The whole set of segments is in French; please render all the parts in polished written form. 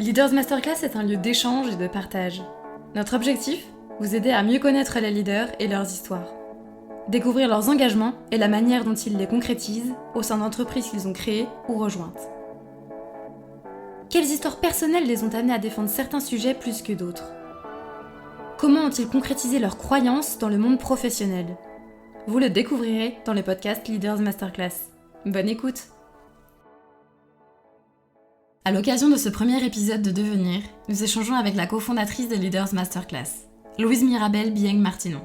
Leaders Masterclass est un lieu d'échange et de partage. Notre objectif ? Vous aider à mieux connaître les leaders et leurs histoires. Découvrir leurs engagements et la manière dont ils les concrétisent au sein d'entreprises qu'ils ont créées ou rejointes. Quelles histoires personnelles les ont amenés à défendre certains sujets plus que d'autres ? Comment ont-ils concrétisé leurs croyances dans le monde professionnel ? Vous le découvrirez dans le podcast Leaders Masterclass. Bonne écoute ! À l'occasion de ce premier épisode de Devenir, nous échangeons avec la cofondatrice de Leaders Masterclass, Louise Mirabel Bieng-Martinon.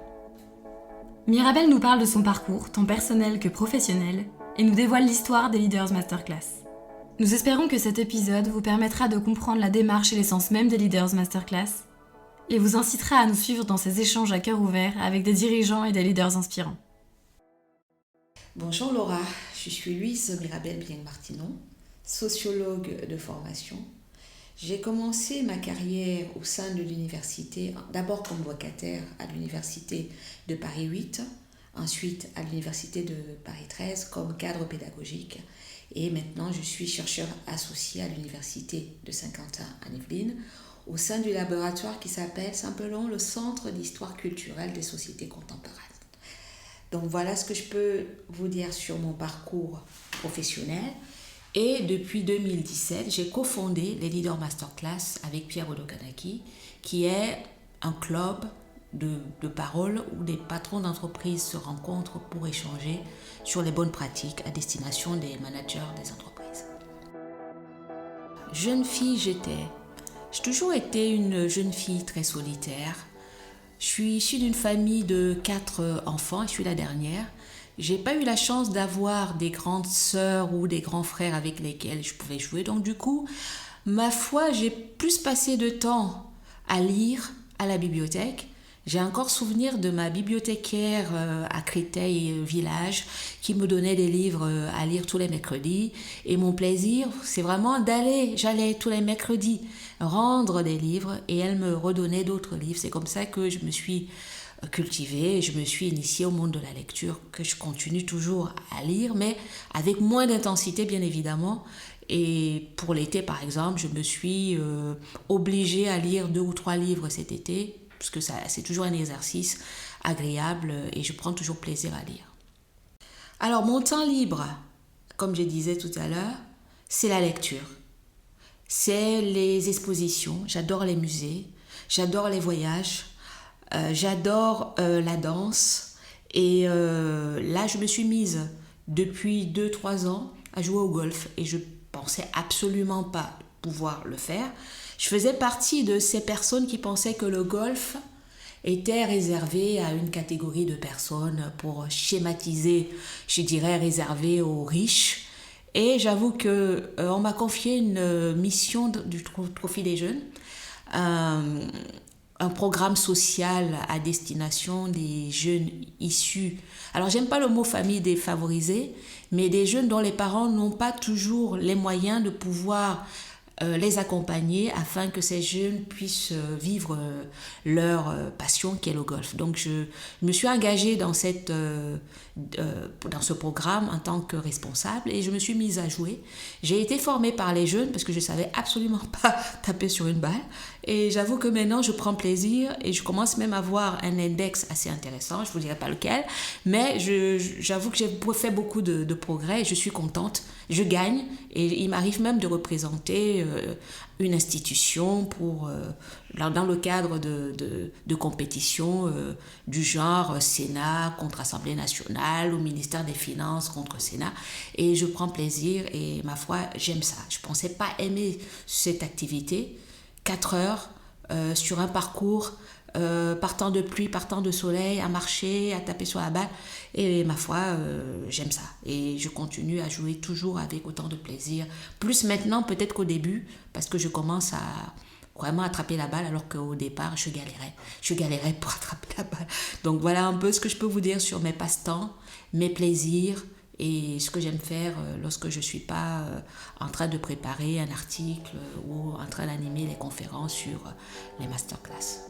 Mirabel nous parle de son parcours, tant personnel que professionnel, et nous dévoile l'histoire des Leaders Masterclass. Nous espérons que cet épisode vous permettra de comprendre la démarche et l'essence même des Leaders Masterclass, et vous incitera à nous suivre dans ces échanges à cœur ouvert avec des dirigeants et des leaders inspirants. Bonjour Laura, je suis Louise Mirabel Bieng-Martinon, sociologue de formation. J'ai commencé ma carrière au sein de l'université, d'abord comme vacataire à l'université de Paris 8, ensuite à l'université de Paris 13 comme cadre pédagogique, et maintenant je suis chercheur associé à l'université de Saint-Quentin en Yvelines, au sein du laboratoire qui s'appelle simplement le Centre d'histoire culturelle des sociétés contemporaines. Donc voilà ce que je peux vous dire sur mon parcours professionnel. Et depuis 2017, j'ai cofondé les Leaders Masterclass avec Pierre Odokanaki, qui est un club de parole où des patrons d'entreprise se rencontrent pour échanger sur les bonnes pratiques à destination des managers des entreprises. Jeune fille, j'ai toujours été une jeune fille très solitaire. Je suis issue d'une famille de 4 enfants, je suis la dernière. J'ai pas eu la chance d'avoir des grandes sœurs ou des grands frères avec lesquels je pouvais jouer. Donc du coup, ma foi, j'ai plus passé de temps à lire à la bibliothèque. J'ai encore souvenir de ma bibliothécaire à Créteil village qui me donnait des livres à lire tous les mercredis. Et mon plaisir, c'est vraiment j'allais tous les mercredis rendre des livres et elle me redonnait d'autres livres. C'est comme ça que je me suis cultivée, je me suis initiée au monde de la lecture que je continue toujours à lire, mais avec moins d'intensité bien évidemment. Et pour l'été par exemple, je me suis obligée à lire 2 ou 3 livres cet été, parce que c'est toujours un exercice agréable et je prends toujours plaisir à lire. Alors mon temps libre, comme je disais tout à l'heure, c'est la lecture. C'est les expositions, j'adore les musées, j'adore les voyages, j'adore la danse. Et là, je me suis mise depuis 2-3 ans à jouer au golf et je pensais absolument pas pouvoir le faire. Je faisais partie de ces personnes qui pensaient que le golf était réservé à une catégorie de personnes, pour schématiser, je dirais réservé aux riches. Et j'avoue que on m'a confié une mission du Trophée des jeunes, un programme social à destination des jeunes issus, alors j'aime pas le mot famille défavorisée, mais des jeunes dont les parents n'ont pas toujours les moyens de pouvoir les accompagner afin que ces jeunes puissent vivre leur passion qui est le golf. Donc je me suis engagée dans ce programme en tant que responsable et je me suis mise à jouer. J'ai été formée par les jeunes parce que je ne savais absolument pas taper sur une balle et j'avoue que maintenant je prends plaisir et je commence même à avoir un index assez intéressant, je ne vous dirai pas lequel, mais j'avoue que j'ai fait beaucoup de progrès et je suis contente. Je gagne et il m'arrive même de représenter une institution dans le cadre de compétitions du genre Sénat contre Assemblée nationale ou ministère des Finances contre Sénat. Et je prends plaisir et ma foi, j'aime ça. Je ne pensais pas aimer cette activité. 4 heures sur un parcours partant de pluie, partant de soleil, à marcher, à taper sur la balle. Et ma foi, j'aime ça. Et je continue à jouer toujours avec autant de plaisir. Plus maintenant peut-être qu'au début, parce que je commence à vraiment attraper la balle, alors qu'au départ, je galérais pour attraper la balle. Donc voilà un peu ce que je peux vous dire sur mes passe-temps, mes plaisirs et ce que j'aime faire lorsque je ne suis pas en train de préparer un article ou en train d'animer les conférences sur les masterclass.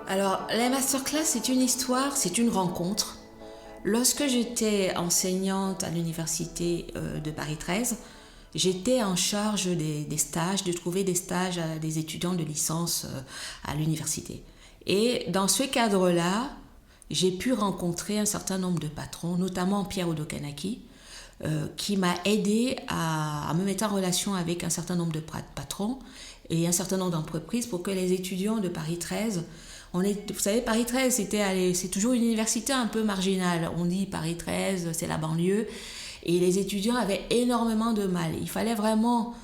Alors, les masterclass, c'est une histoire, c'est une rencontre. Lorsque j'étais enseignante à l'université de Paris 13, j'étais en charge des stages, de trouver des stages à des étudiants de licence à l'université. Et dans ce cadre-là, j'ai pu rencontrer un certain nombre de patrons, notamment Pierre Odokanaki, qui m'a aidé à me mettre en relation avec un certain nombre de patrons et un certain nombre d'entreprises pour que les étudiants de Paris 13, vous savez, Paris 13, c'est toujours une université un peu marginale. On dit Paris 13, c'est la banlieue. Et les étudiants avaient énormément de mal. Il fallait vraiment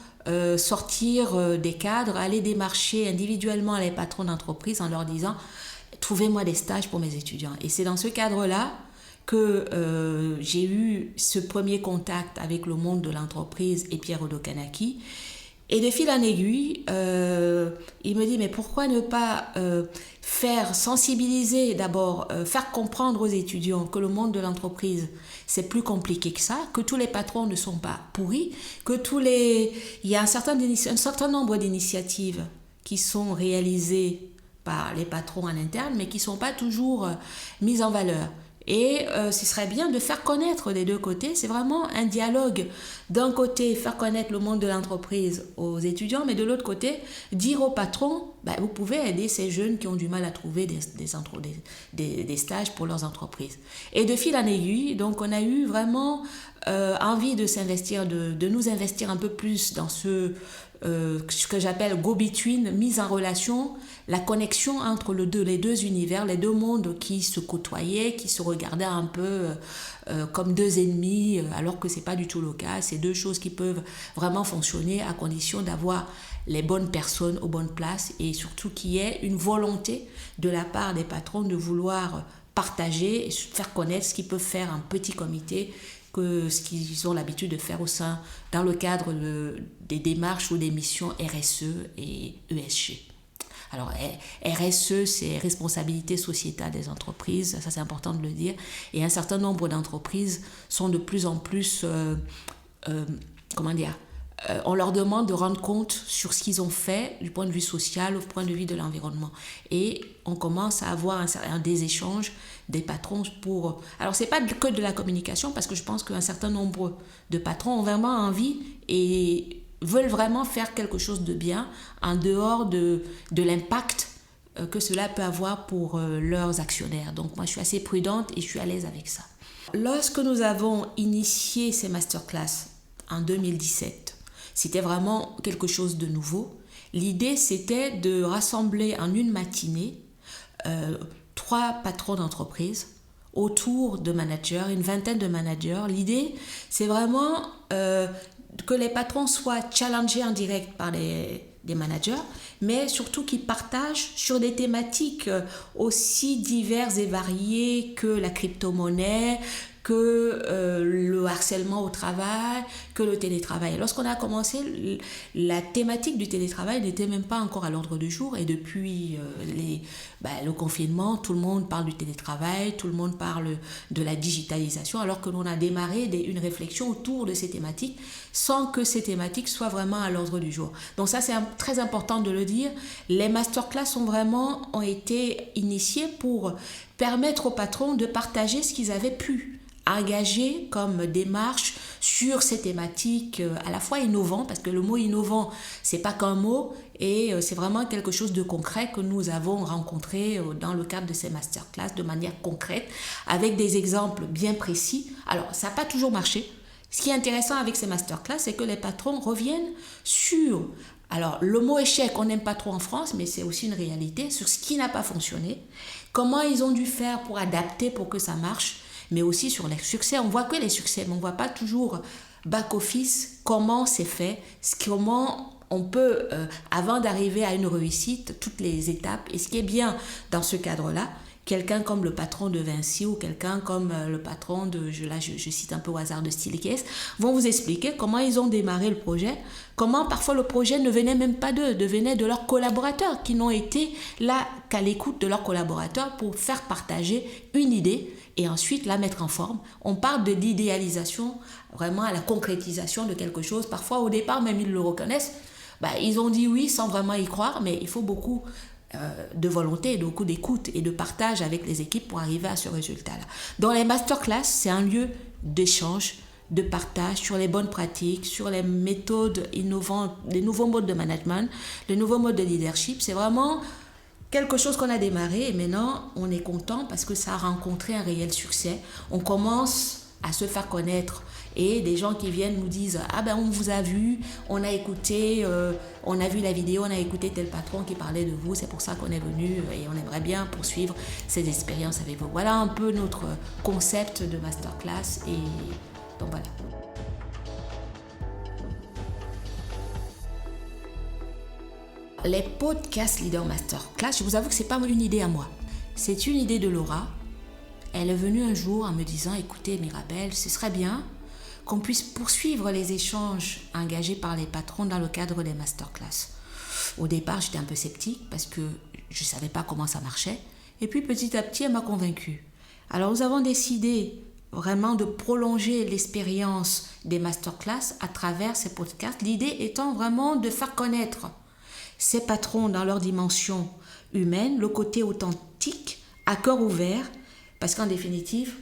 sortir des cadres, aller démarcher individuellement les patrons d'entreprise en leur disant « Trouvez-moi des stages pour mes étudiants ». Et c'est dans ce cadre-là que j'ai eu ce premier contact avec le monde de l'entreprise et Pierre Odokanaki. Et de fil en aiguille, il me dit, mais pourquoi ne pas faire sensibiliser d'abord, faire comprendre aux étudiants que le monde de l'entreprise, c'est plus compliqué que ça, que tous les patrons ne sont pas pourris, que il y a un certain nombre d'initiatives qui sont réalisées par les patrons en interne, mais qui ne sont pas toujours mises en valeur. Et ce serait bien de faire connaître des deux côtés. C'est vraiment un dialogue. D'un côté, faire connaître le monde de l'entreprise aux étudiants, mais de l'autre côté, dire aux patrons, vous pouvez aider ces jeunes qui ont du mal à trouver des stages pour leurs entreprises. Et de fil en aiguille, donc on a eu vraiment envie de s'investir, de nous investir un peu plus dans ce que j'appelle go-between, mise en relation, la connexion entre les deux univers, les deux mondes qui se côtoyaient, qui se regardaient un peu comme deux ennemis, alors que ce n'est pas du tout le cas. C'est deux choses qui peuvent vraiment fonctionner à condition d'avoir les bonnes personnes aux bonnes places et surtout qu'il y ait une volonté de la part des patrons de vouloir partager et faire connaître ce qu'ils peuvent faire en petit comité, que ce qu'ils ont l'habitude de faire dans le cadre des démarches ou des missions RSE et ESG. Alors, RSE, c'est responsabilité sociétale des entreprises, ça c'est important de le dire, et un certain nombre d'entreprises sont de plus en plus, on leur demande de rendre compte sur ce qu'ils ont fait du point de vue social, au point de vue de l'environnement. Et on commence à avoir des échanges des patrons pour... Alors, ce n'est pas que de la communication, parce que je pense qu'un certain nombre de patrons ont vraiment envie et veulent vraiment faire quelque chose de bien en dehors de l'impact que cela peut avoir pour leurs actionnaires. Donc, moi, je suis assez prudente et je suis à l'aise avec ça. Lorsque nous avons initié ces masterclass en 2017, c'était vraiment quelque chose de nouveau. L'idée, c'était de rassembler en une matinée 3 patrons d'entreprise autour de managers, une vingtaine de managers. L'idée, c'est vraiment que les patrons soient challengés en direct par des managers, mais surtout qu'ils partagent sur des thématiques aussi diverses et variées que la crypto-monnaie, que le harcèlement au travail, que le télétravail. Lorsqu'on a commencé, la thématique du télétravail n'était même pas encore à l'ordre du jour et depuis le confinement, tout le monde parle du télétravail, tout le monde parle de la digitalisation, alors que l'on a démarré une réflexion autour de ces thématiques sans que ces thématiques soient vraiment à l'ordre du jour. Donc ça, c'est très important de le dire. Les masterclass ont été initiés pour permettre aux patrons de partager ce qu'ils avaient pu engagés comme démarche sur ces thématiques à la fois innovantes, parce que le mot innovant, c'est pas qu'un mot, et c'est vraiment quelque chose de concret que nous avons rencontré dans le cadre de ces masterclass de manière concrète, avec des exemples bien précis. Alors, ça n'a pas toujours marché. Ce qui est intéressant avec ces masterclass, c'est que les patrons reviennent sur... Alors, le mot échec, on n'aime pas trop en France, mais c'est aussi une réalité, sur ce qui n'a pas fonctionné, comment ils ont dû faire pour adapter pour que ça marche, mais aussi sur les succès. On voit que les succès, mais on ne voit pas toujours back-office, comment c'est fait, comment on peut, avant d'arriver à une réussite, toutes les étapes. Et ce qui est bien dans ce cadre-là, quelqu'un comme le patron de Vinci ou quelqu'un comme le patron de, je cite un peu au hasard, de Steelcase, vont vous expliquer comment ils ont démarré le projet, comment parfois le projet ne venait même pas d'eux, venait de leurs collaborateurs qui n'ont été là qu'à l'écoute de leurs collaborateurs pour faire partager une idée et ensuite la mettre en forme. On parle de l'idéalisation, vraiment à la concrétisation de quelque chose. Parfois, au départ, même ils le reconnaissent. Ils ont dit oui sans vraiment y croire, mais il faut beaucoup de volonté, beaucoup d'écoute et de partage avec les équipes pour arriver à ce résultat-là. Dans les masterclass, c'est un lieu d'échange de partage sur les bonnes pratiques, sur les méthodes innovantes, les nouveaux modes de management, les nouveaux modes de leadership. C'est vraiment quelque chose qu'on a démarré et maintenant on est content parce que ça a rencontré un réel succès. On commence à se faire connaître et des gens qui viennent nous disent « Ah ben on vous a vu, on a écouté, on a vu la vidéo, on a écouté tel patron qui parlait de vous, c'est pour ça qu'on est venu et on aimerait bien poursuivre ces expériences avec vous. » Voilà un peu notre concept de masterclass et donc voilà. Les podcasts Leader Masterclass, je vous avoue que ce n'est pas une idée à moi. C'est une idée de Laura. Elle est venue un jour en me disant « Écoutez Mirabel, ce serait bien qu'on puisse poursuivre les échanges engagés par les patrons dans le cadre des masterclass. » Au départ, j'étais un peu sceptique parce que je ne savais pas comment ça marchait. Et puis petit à petit, elle m'a convaincue. Alors nous avons décidé vraiment de prolonger l'expérience des masterclass à travers ces podcasts. L'idée étant vraiment de faire connaître ces patrons dans leur dimension humaine, le côté authentique, à cœur ouvert, parce qu'en définitive,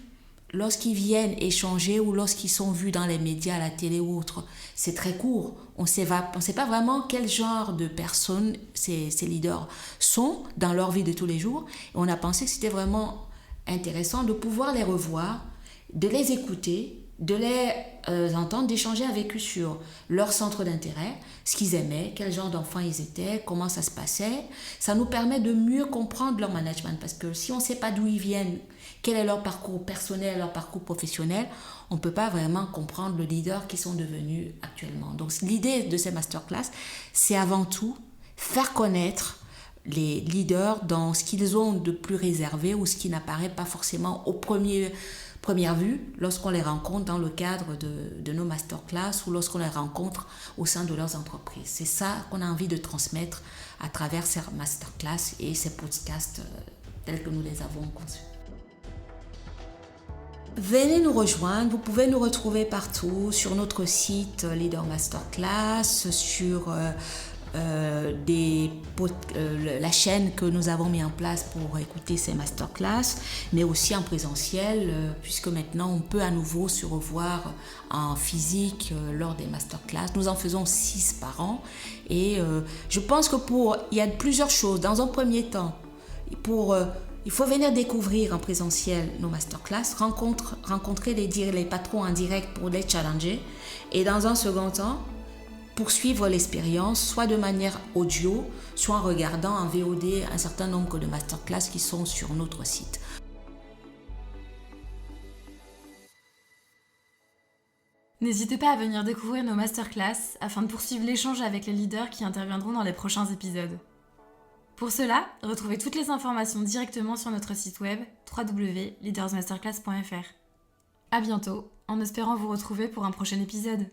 lorsqu'ils viennent échanger ou lorsqu'ils sont vus dans les médias, à la télé ou autre, c'est très court. On ne sait pas vraiment quel genre de personnes ces leaders sont dans leur vie de tous les jours. Et on a pensé que c'était vraiment intéressant de pouvoir les revoir, de les écouter, de les entendre, d'échanger avec eux sur leur centre d'intérêt, ce qu'ils aimaient, quel genre d'enfants ils étaient, comment ça se passait. Ça nous permet de mieux comprendre leur management parce que si on ne sait pas d'où ils viennent, quel est leur parcours personnel, leur parcours professionnel, on ne peut pas vraiment comprendre le leader qu'ils sont devenus actuellement. Donc l'idée de ces masterclass, c'est avant tout faire connaître les leaders dans ce qu'ils ont de plus réservé ou ce qui n'apparaît pas forcément au première vue lorsqu'on les rencontre dans le cadre de nos masterclass ou lorsqu'on les rencontre au sein de leurs entreprises. C'est ça qu'on a envie de transmettre à travers ces masterclass et ces podcasts tels que nous les avons conçus. Venez nous rejoindre, vous pouvez nous retrouver partout sur notre site Leader Masterclass, sur la chaîne que nous avons mis en place pour écouter ces masterclass, mais aussi en présentiel, puisque maintenant on peut à nouveau se revoir en physique lors des masterclass. Nous en faisons 6 par an et je pense que il y a plusieurs choses. Dans un premier temps, il faut venir découvrir en présentiel nos masterclass, rencontrer les patrons en direct pour les challenger et dans un second temps, poursuivre l'expérience, soit de manière audio, soit en regardant en VOD un certain nombre de masterclass qui sont sur notre site. N'hésitez pas à venir découvrir nos masterclass afin de poursuivre l'échange avec les leaders qui interviendront dans les prochains épisodes. Pour cela, retrouvez toutes les informations directement sur notre site web www.leadersmasterclass.fr. À bientôt, en espérant vous retrouver pour un prochain épisode.